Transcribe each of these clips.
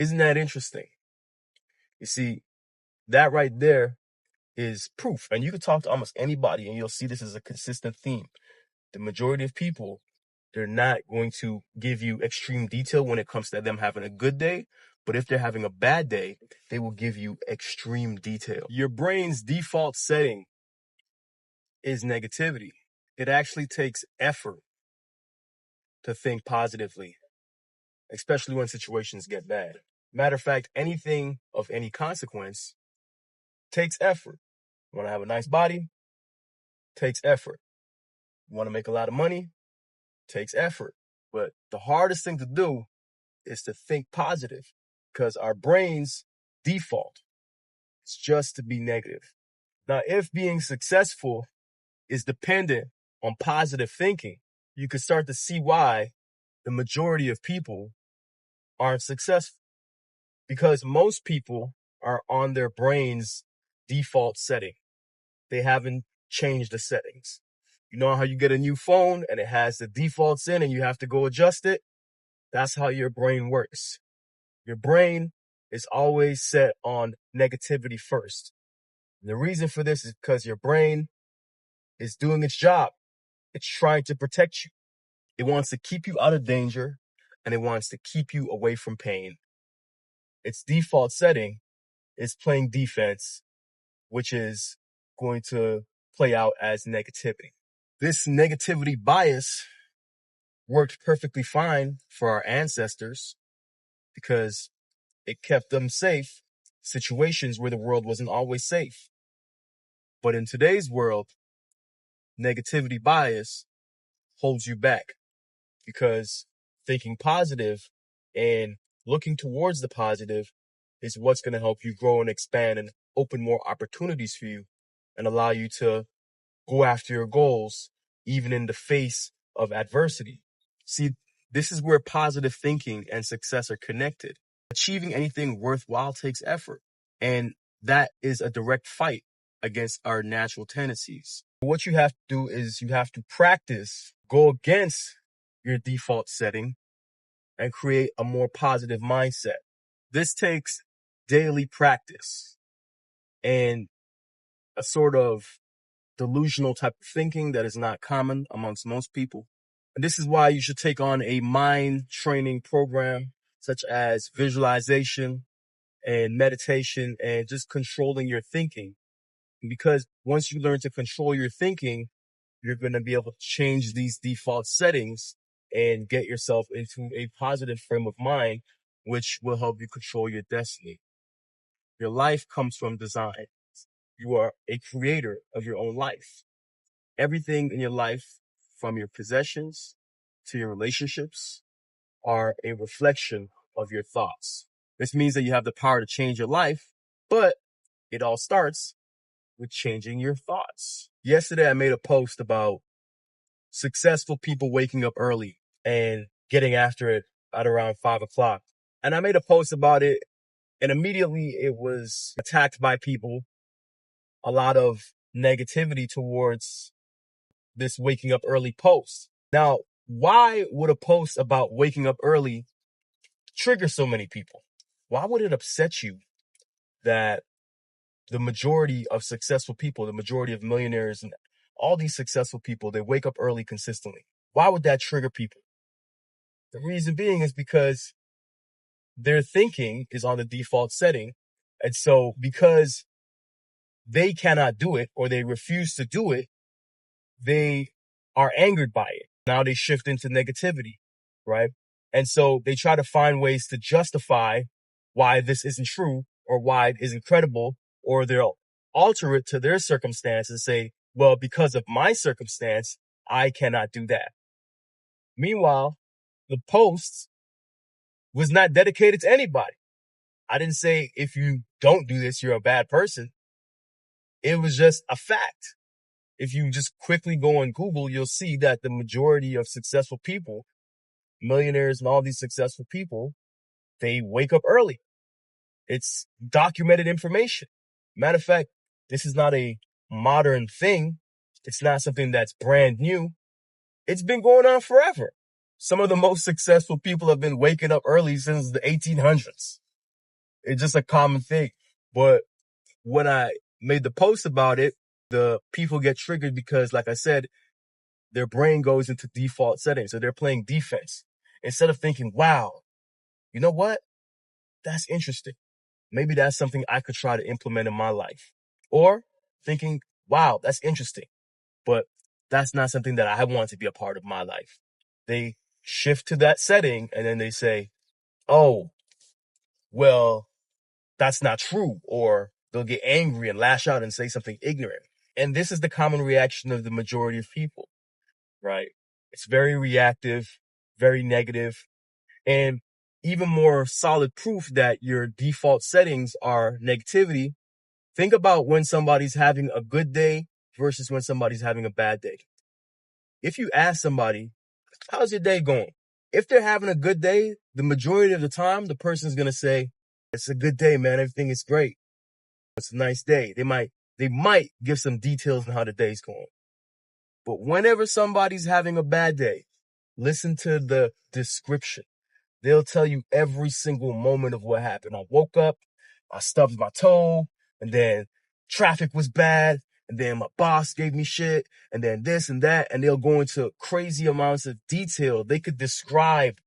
Isn't that interesting? You see, that right there is proof. And you can talk to almost anybody and you'll see this is a consistent theme. The majority of people, they're not going to give you extreme detail when it comes to them having a good day. But if they're having a bad day, they will give you extreme detail. Your brain's default setting is negativity. It actually takes effort to think positively, especially when situations get bad. Matter of fact, anything of any consequence takes effort. You want to have a nice body? Takes effort. You want to make a lot of money? Takes effort. But the hardest thing to do is to think positive, because our brain's default is just to be negative. Now, if being successful is dependent on positive thinking, you can start to see why the majority of people aren't successful. Because most people are on their brain's default setting. They haven't changed the settings. You know how you get a new phone and it has the defaults in and you have to go adjust it? That's how your brain works. Your brain is always set on negativity first. And the reason for this is because your brain is doing its job. It's trying to protect you. It wants to keep you out of danger and it wants to keep you away from pain. Its default setting is playing defense, which is going to play out as negativity. This negativity bias worked perfectly fine for our ancestors because it kept them safe, situations where the world wasn't always safe. But in today's world, negativity bias holds you back because thinking positive and looking towards the positive is what's going to help you grow and expand and open more opportunities for you and allow you to go after your goals, even in the face of adversity. See, this is where positive thinking and success are connected. Achieving anything worthwhile takes effort, and that is a direct fight against our natural tendencies. What you have to do is you have to practice, go against your default setting, and create a more positive mindset. This takes daily practice and a sort of delusional type of thinking that is not common amongst most people. And this is why you should take on a mind training program such as visualization and meditation and just controlling your thinking. Because once you learn to control your thinking, you're going to be able to change these default settings and get yourself into a positive frame of mind, which will help you control your destiny. Your life comes from design. You are a creator of your own life. Everything in your life, from your possessions to your relationships, are a reflection of your thoughts. This means that you have the power to change your life, but it all starts with changing your thoughts. Yesterday, I made a post about successful people waking up early and getting after it at around 5 o'clock. And I made a post about it, and immediately it was attacked by people. A lot of negativity towards this waking up early post. Now, why would a post about waking up early trigger so many people? Why would it upset you that the majority of successful people, the majority of millionaires and all these successful people, they wake up early consistently? Why would that trigger people? The reason being is because their thinking is on the default setting. And so because they cannot do it or they refuse to do it, they are angered by it. Now they shift into negativity, right? And so they try to find ways to justify why this isn't true or why it isn't credible, or they'll alter it to their circumstance and say, well, because of my circumstance, I cannot do that. Meanwhile, the post was not dedicated to anybody. I didn't say if you don't do this, you're a bad person. It was just a fact. If you just quickly go on Google, you'll see that the majority of successful people, millionaires and all these successful people, they wake up early. It's documented information. Matter of fact, this is not a modern thing. It's not something that's brand new. It's been going on forever. Some of the most successful people have been waking up early since the 1800s. It's just a common thing. But when I made the post about it, the people get triggered because, like I said, their brain goes into default settings. So they're playing defense. Instead of thinking, wow, you know what? That's interesting. Maybe that's something I could try to implement in my life. Or thinking, wow, that's interesting, but that's not something that I want to be a part of my life. They shift to that setting and then they say, oh, well, that's not true. Or they'll get angry and lash out and say something ignorant. And this is the common reaction of the majority of people, right? It's very reactive, very negative, and even more solid proof that your default settings are negativity. Think about when somebody's having a good day versus when somebody's having a bad day. If you ask somebody, how's your day going? If they're having a good day, the majority of the time, the person's going to say, it's a good day, man. Everything is great. It's a nice day. They might give some details on how the day's going. But whenever somebody's having a bad day, listen to the description. They'll tell you every single moment of what happened. I woke up, I stubbed my toe, and then traffic was bad, and then my boss gave me shit, and then this and that, and they'll go into crazy amounts of detail. They could describe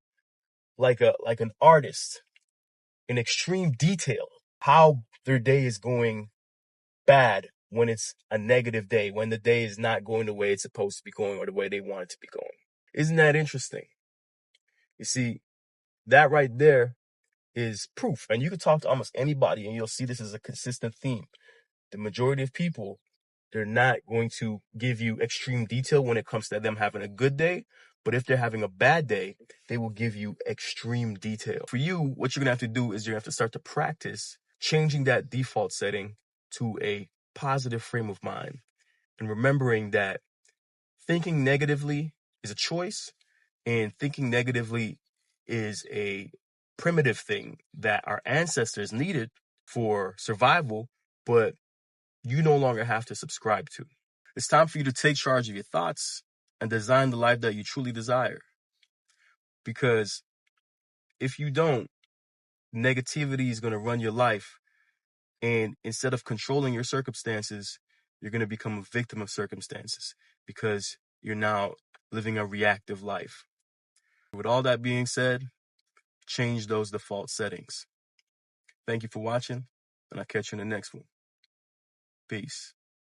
like an artist in extreme detail how their day is going bad when it's a negative day, when the day is not going the way it's supposed to be going or the way they want it to be going. Isn't that interesting? You see, that right there is proof. And you can talk to almost anybody and you'll see this is a consistent theme. The majority of people, they're not going to give you extreme detail when it comes to them having a good day. But if they're having a bad day, they will give you extreme detail. For you, what you're going to have to do is you're going to have to start to practice changing that default setting to a positive frame of mind and remembering that thinking negatively is a choice and thinking negatively is a primitive thing that our ancestors needed for survival, but you no longer have to subscribe to. It's time for you to take charge of your thoughts and design the life that you truly desire. Because if you don't, negativity is going to run your life. And instead of controlling your circumstances, you're going to become a victim of circumstances because you're now living a reactive life. With all that being said, change those default settings. Thank you for watching, and I'll catch you in the next one. Peace.